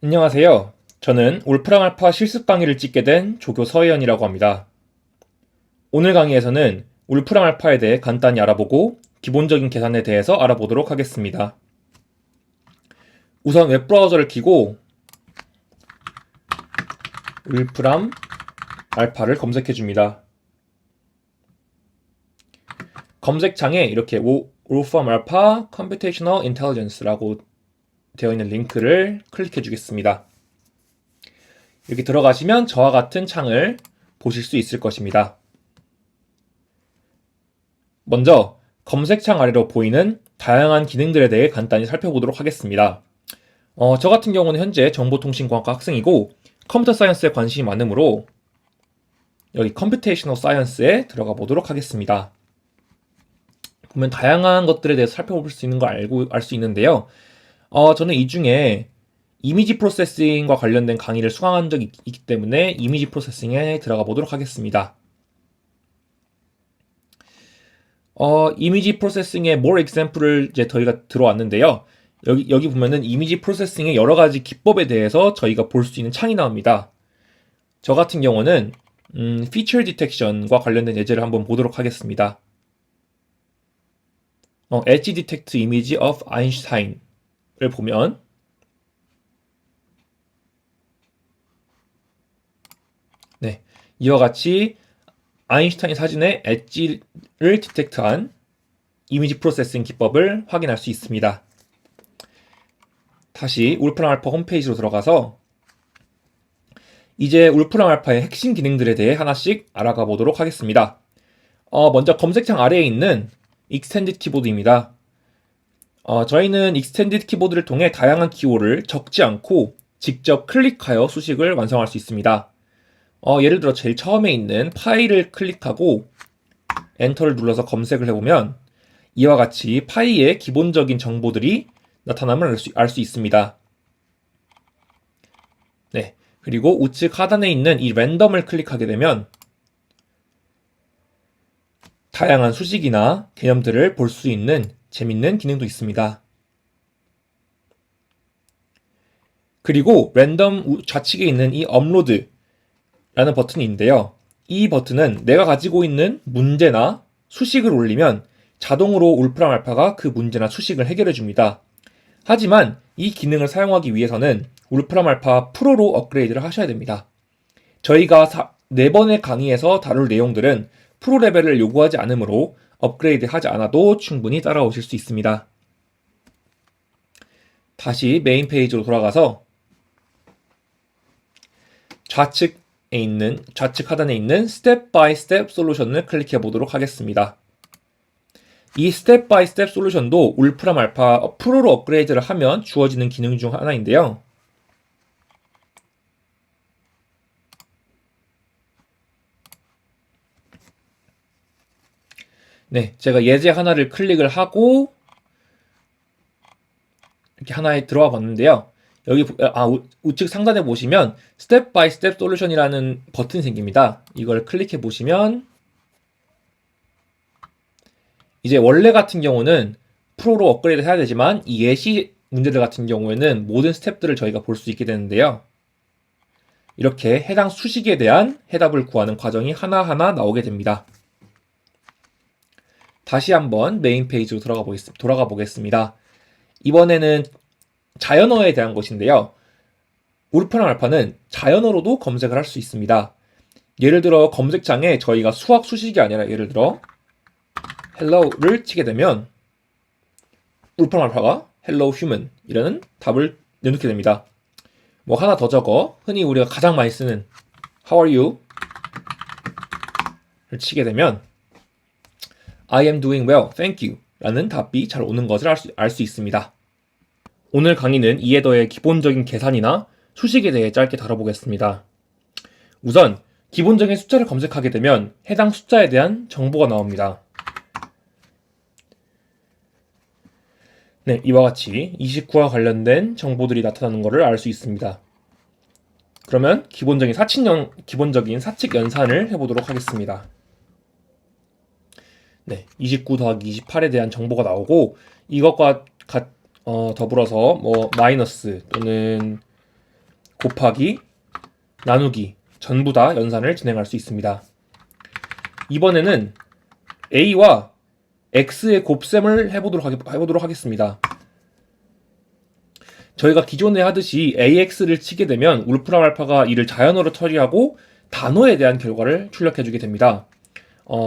안녕하세요. 저는 울프랑 알파 실습 강의를 찍게 된 조교 서혜연이라고 합니다. 오늘 강의에서는 울프랑 알파에 대해 간단히 알아보고 기본적인 계산에 대해서 알아보도록 하겠습니다. 우선 웹브라우저를 켜고 울프람 알파를 검색해 줍니다. 검색창에 이렇게 울프람 알파 Computational Intelligence라고 되어 있는 링크를 클릭해 주겠습니다. 이렇게 들어가시면 저와 같은 창을 보실 수 있을 것입니다. 먼저 검색창 아래로 보이는 다양한 기능들에 대해 간단히 살펴보도록 하겠습니다. 저 같은 경우는 현재 정보통신공학과 학생이고 컴퓨터 사이언스에 관심이 많으므로 여기 컴퓨테이셔널 사이언스에 들어가 보도록 하겠습니다. 보면 다양한 것들에 대해서 살펴볼 수 있는 걸 알 수 있는데요. 저는 이 중에 이미지 프로세싱과 관련된 강의를 수강한 적이 있기 때문에 이미지 프로세싱에 들어가 보도록 하겠습니다. 이미지 프로세싱의 more example을 이제 저희가 들어왔는데요. 여기 보면은 이미지 프로세싱의 여러 가지 기법에 대해서 저희가 볼 수 있는 창이 나옵니다. 저 같은 경우는 feature detection과 관련된 예제를 한번 보도록 하겠습니다. edge detect image of Einstein을 보면 네, 이와 같이 아인슈타인 사진의 엣지를 디텍트한 이미지 프로세싱 기법을 확인할 수 있습니다. 다시 울프랑 알파 홈페이지로 들어가서 이제 울프랑 알파의 핵심 기능들에 대해 하나씩 알아가 보도록 하겠습니다. 먼저 검색창 아래에 있는 익스텐디드 키보드입니다. 저희는 익스텐디드 키보드를 통해 다양한 기호를 적지 않고 직접 클릭하여 수식을 완성할 수 있습니다. 예를 들어 제일 처음에 있는 파일을 클릭하고 엔터를 눌러서 검색을 해보면 이와 같이 파이의 기본적인 정보들이 나타남을 알 수 있습니다. 네, 그리고 우측 하단에 있는 이 랜덤을 클릭하게 되면 다양한 수식이나 개념들을 볼 수 있는 재밌는 기능도 있습니다. 그리고 랜덤 좌측에 있는 이 업로드 라는 버튼이 있는데요. 이 버튼은 내가 가지고 있는 문제나 수식을 올리면 자동으로 울프랑 알파가 그 문제나 수식을 해결해 줍니다. 하지만 이 기능을 사용하기 위해서는 울프랑 알파 프로로 업그레이드를 하셔야 됩니다. 저희가 4번의 강의에서 다룰 내용들은 프로 레벨을 요구하지 않으므로 업그레이드 하지 않아도 충분히 따라오실 수 있습니다. 다시 메인 페이지로 돌아가서 좌측 하단에 있는 스텝 바이 스텝 솔루션을 클릭해 보도록 하겠습니다. 이 스텝 바이 스텝 솔루션도 울프람 알파 프로로 업그레이드를 하면 주어지는 기능 중 하나인데요. 네, 제가 예제 하나를 클릭을 하고 이렇게 하나에 들어와 봤는데요. 여기 우측 상단에 보시면 스텝 바이 스텝 솔루션이라는 버튼이 생깁니다. 이걸 클릭해 보시면 이제 원래 같은 경우는 프로로 업그레이드 해야 되지만 이 예시 문제들 같은 경우에는 모든 스텝들을 저희가 볼 수 있게 되는데요. 이렇게 해당 수식에 대한 해답을 구하는 과정이 하나하나 나오게 됩니다. 다시 한번 메인 페이지로 돌아가 보겠습니다. 이번에는 자연어에 대한 것인데요. 울프랑 알파는 자연어로도 검색을 할 수 있습니다. 예를 들어 검색창에 저희가 수학 수식이 아니라 예를 들어 hello를 치게 되면 울프랑 알파가 hello human 이라는 답을 내놓게 됩니다. 뭐 하나 더 적어 흔히 우리가 가장 많이 쓰는 how are you 를 치게 되면 I am doing well, thank you 라는 답이 잘 오는 것을 알 수 있습니다. 오늘 강의는 이에 더해 기본적인 계산이나 수식에 대해 짧게 다뤄보겠습니다. 우선 기본적인 숫자를 검색하게 되면 해당 숫자에 대한 정보가 나옵니다. 네, 이와 같이 29와 관련된 정보들이 나타나는 것을 알 수 있습니다. 그러면 기본적인 사칙 연산을 해보도록 하겠습니다. 네, 29 더하기 28에 대한 정보가 나오고 이것과 더불어서 뭐 마이너스 또는 곱하기, 나누기 전부 다 연산을 진행할 수 있습니다. 이번에는 a와 x의 곱셈을 해보도록 하겠습니다. 저희가 기존에 하듯이 ax를 치게 되면 울프람 알파가 이를 자연어로 처리하고 단어에 대한 결과를 출력해주게 됩니다.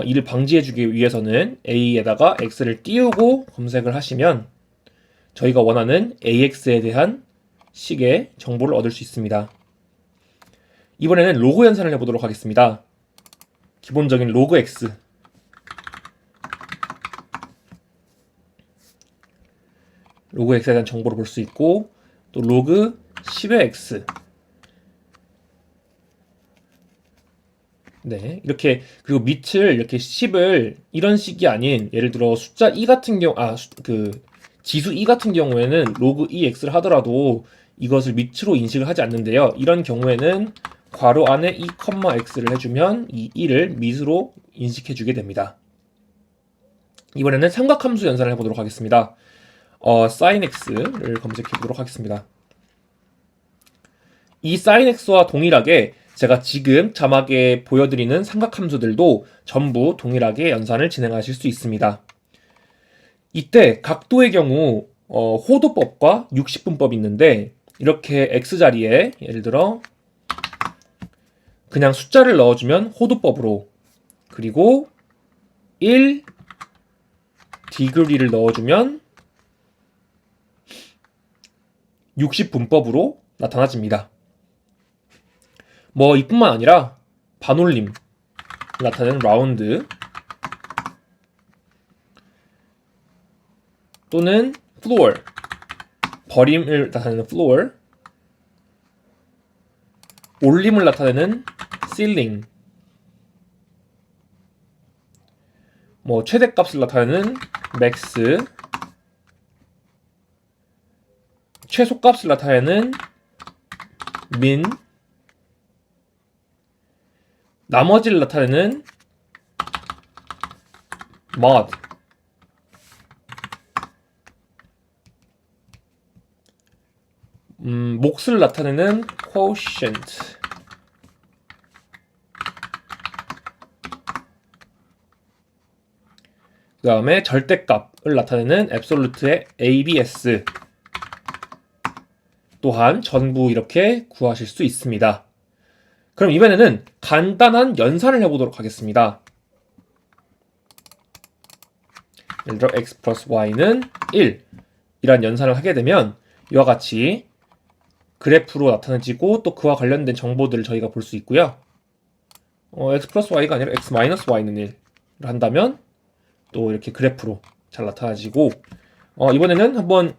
이를 방지해주기 위해서는 a에다가 x를 띄우고 검색을 하시면 저희가 원하는 ax에 대한 식의 정보를 얻을 수 있습니다. 이번에는 로그 연산을 해보도록 하겠습니다. 기본적인 로그 x, 로그 x에 대한 정보를 볼 수 있고, 또 로그 10의 x, 네, 이렇게, 그리고 밑을 이렇게 10을 이런 식이 아닌, 예를 들어 숫자 2 같은 경우, 지수 2 같은 경우에는 로그 2x를 하더라도 이것을 밑으로 인식을 하지 않는데요. 이런 경우에는 괄호 안에 2, x를 해주면 이 1을 밑으로 인식해주게 됩니다. 이번에는 삼각함수 연산을 해보도록 하겠습니다. sin x를 검색해보도록 하겠습니다. 이 sin x와 동일하게 제가 지금 자막에 보여드리는 삼각함수들도 전부 동일하게 연산을 진행하실 수 있습니다. 이때 각도의 경우 호도법과 60분법이 있는데 이렇게 x자리에 예를 들어 그냥 숫자를 넣어주면 호도법으로, 그리고 1 degree를 넣어주면 60분법으로 나타나집니다. 이뿐만 아니라 반올림 나타내는 라운드, 또는 floor, 버림을 나타내는 floor, 올림을 나타내는 ceiling, 최대값을 나타내는 max, 최소값을 나타내는 min, 나머지를 나타내는 mod, 몫을 나타내는 quotient, 그 다음에 절대값을 나타내는 absolute의 abs 또한 전부 이렇게 구하실 수 있습니다. 그럼 이번에는 간단한 연산을 해보도록 하겠습니다. 예를 들어 x 플러스 y는 1 이란 연산을 하게 되면 이와 같이 그래프로 나타내지고 또 그와 관련된 정보들을 저희가 볼 수 있고요. x 플러스 y가 아니라 x 마이너스 y는 1을 한다면 또 이렇게 그래프로 잘 나타나지고, 이번에는 한번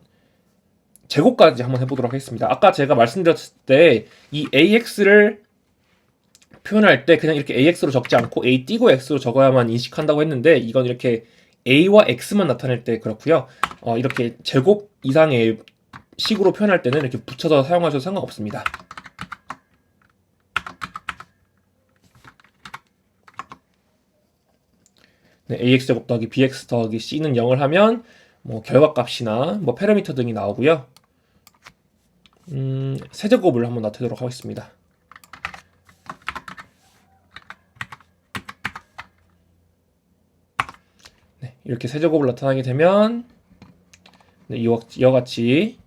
제곱까지 한번 해보도록 하겠습니다. 아까 제가 말씀드렸을 때 이 ax를 표현할 때 그냥 이렇게 ax로 적지 않고 a 띄고 x로 적어야만 인식한다고 했는데, 이건 이렇게 a와 x만 나타낼 때 그렇고요. 이렇게 제곱 이상의 식으로 표현할 때는 이렇게 붙여서 사용하셔도 상관없습니다. 네, ax제곱 더하기 bx 더하기 c는 0을 하면 결과값이나 패러미터 등이 나오고요. 세제곱을 한번 나타내도록 하겠습니다. 네, 이렇게 세제곱을 나타나게 되면 이와 같이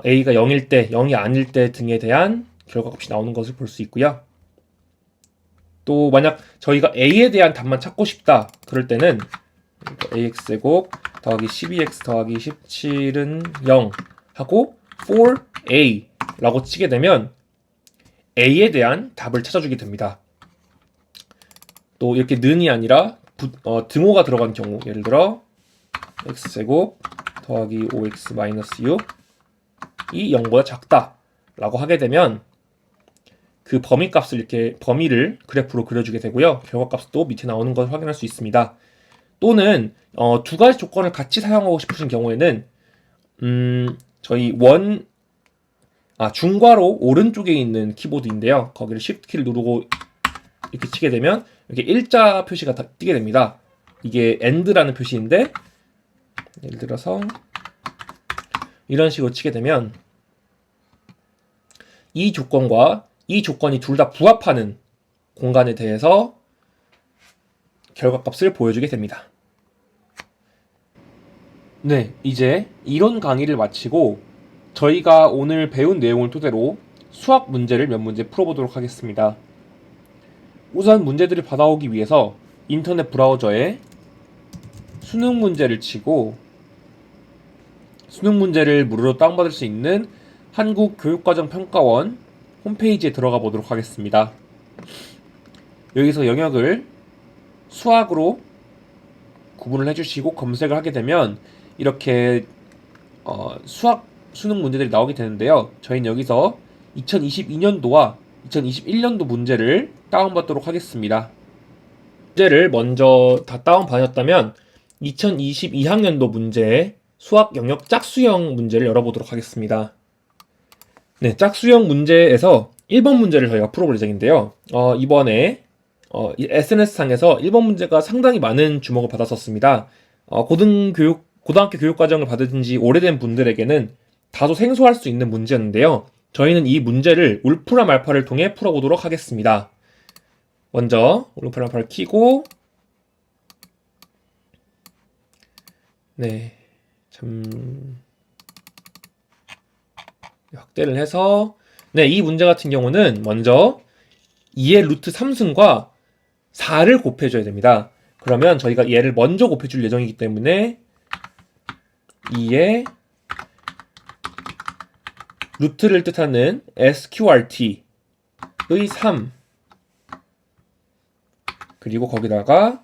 a가 0일 때, 0이 아닐 때 등에 대한 결과값이 나오는 것을 볼 수 있고요. 또 만약 저희가 a에 대한 답만 찾고 싶다 그럴 때는 ax제곱 더하기 12x 더하기 17은 0 하고 for a 라고 치게 되면 a에 대한 답을 찾아주게 됩니다. 또 이렇게 는이 아니라 등호가 들어간 경우, 예를 들어 x제곱 더하기 5x 마이너스 6이 0보다 작다 라고 하게 되면 그 범위값을 이렇게 범위를 그래프로 그려주게 되고요. 결과값도 밑에 나오는 것을 확인할 수 있습니다. 또는 두 가지 조건을 같이 사용하고 싶으신 경우에는 저희 중괄호 오른쪽에 있는 키보드인데요. 거기를 Shift 키를 누르고 이렇게 치게 되면 이렇게 일자 표시가 뜨게 됩니다. 이게 AND라는 표시인데, 예를 들어서 이런 식으로 치게 되면 이 조건과 이 조건이 둘 다 부합하는 공간에 대해서 결과값을 보여주게 됩니다. 네, 이제 이론 강의를 마치고 저희가 오늘 배운 내용을 토대로 수학 문제를 몇 문제 풀어보도록 하겠습니다. 우선 문제들을 받아오기 위해서 인터넷 브라우저에 수능 문제를 치고 수능 문제를 무료로 다운받을 수 있는 한국교육과정평가원 홈페이지에 들어가 보도록 하겠습니다. 여기서 영역을 수학으로 구분을 해주시고 검색을 하게 되면 이렇게 수학 수능 문제들이 나오게 되는데요. 저희는 여기서 2022년도와 2021년도 문제를 다운받도록 하겠습니다. 문제를 먼저 다 다운받았다면 2022학년도 문제의 수학 영역 짝수형 문제를 열어보도록 하겠습니다. 네, 짝수형 문제에서 1번 문제를 저희가 풀어볼 예정인데요. 이번에 SNS상에서 1번 문제가 상당히 많은 주목을 받았었습니다. 고등학교 교육과정을 받은 지 오래된 분들에게는 다소 생소할 수 있는 문제였는데요. 저희는 이 문제를 울프라 말파를 통해 풀어보도록 하겠습니다. 먼저 울프라 말파를 켜고 확대를 해서 이 문제 같은 경우는 먼저 2의 루트 3승과 4를 곱해줘야 됩니다. 그러면 저희가 얘를 먼저 곱해줄 예정이기 때문에 2의 루트를 뜻하는 sqrt의 3 그리고 거기다가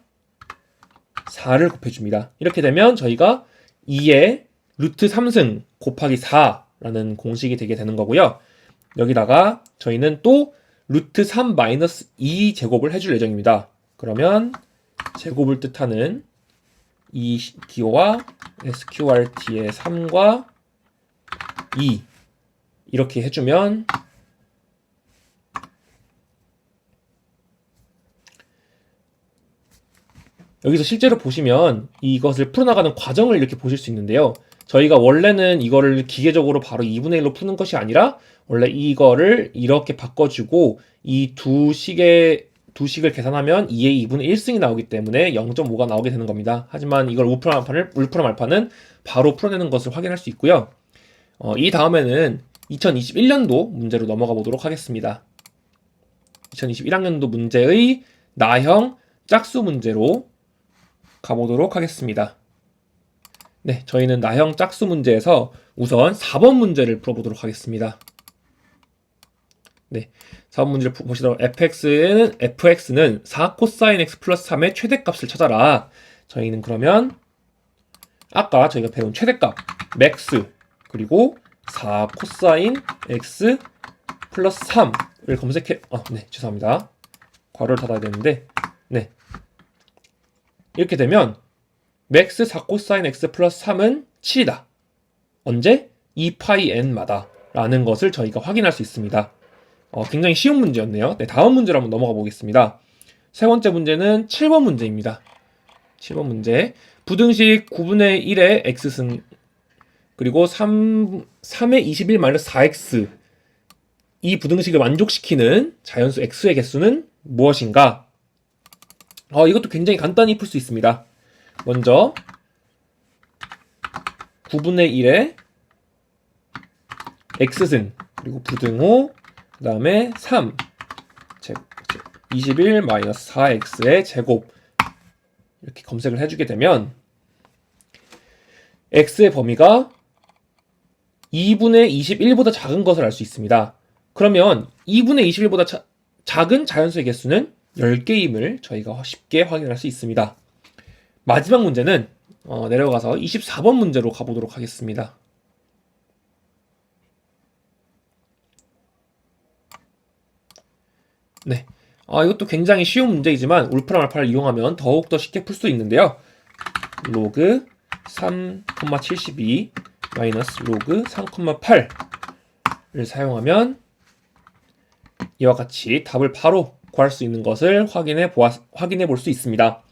4를 곱해줍니다. 이렇게 되면 저희가 2의 루트 3승 곱하기 4라는 공식이 되게 되는 거고요. 여기다가 저희는 또 루트 3 마이너스 2 제곱을 해줄 예정입니다. 그러면 제곱을 뜻하는 이 기호와 sqrt의 3과 2 이렇게 해주면 여기서 실제로 보시면 이것을 풀어나가는 과정을 이렇게 보실 수 있는데요. 저희가 원래는 이거를 기계적으로 바로 2분의 1로 푸는 것이 아니라 원래 이거를 이렇게 바꿔주고 이 두 식을 계산하면 2의 2분의 1승이 나오기 때문에 0.5가 나오게 되는 겁니다. 하지만 이걸 울프라 말파는 바로 풀어내는 것을 확인할 수 있고요. 이 다음에는 2021년도 문제로 넘어가 보도록 하겠습니다. 2021학년도 문제의 나형 짝수 문제로 가보도록 하겠습니다. 네, 저희는 나형 짝수 문제에서 우선 4번 문제를 풀어보도록 하겠습니다. 네, 4번 문제를 보시도록 fx는 4 코사인 x 플러스 3의 최대값을 찾아라. 저희는 그러면 아까 저희가 배운 최대값 max 그리고 4 코사인 x 플러스 3을 검색해 죄송합니다. 괄호를 닫아야 되는데 이렇게 되면 max 4 코사인 x 플러스 3은 7이다. 언제? 2파이 n마다 라는 것을 저희가 확인할 수 있습니다. 굉장히 쉬운 문제였네요. 다음 문제로 한번 넘어가 보겠습니다. 세 번째 문제는 7번 문제입니다. 7번 문제. 부등식 9분의 1의 x승 그리고 3의 21-4x 이 부등식을 만족시키는 자연수 x의 개수는 무엇인가? 이것도 굉장히 간단히 풀 수 있습니다. 먼저 9분의 1의 x승 그리고 부등호 그 다음에 3 21-4x의 제곱 이렇게 검색을 해주게 되면 x의 범위가 2분의 21보다 작은 것을 알 수 있습니다. 그러면 2분의 21보다 작은 자연수의 개수는 10개임을 저희가 쉽게 확인할 수 있습니다. 마지막 문제는 내려가서 24번 문제로 가보도록 하겠습니다. 네, 이것도 굉장히 쉬운 문제이지만 울프라 말파를 이용하면 더욱더 쉽게 풀 수 있는데요. 로그 3,72 마이너스 로그 3,8을 사용하면 이와 같이 답을 바로 구할 수 있는 것을 확인해 볼 수 있습니다.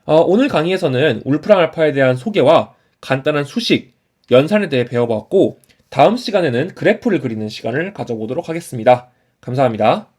오늘 강의에서는 울프라 말파에 대한 소개와 간단한 수식, 연산에 대해 배워봤고 다음 시간에는 그래프를 그리는 시간을 가져보도록 하겠습니다. 감사합니다.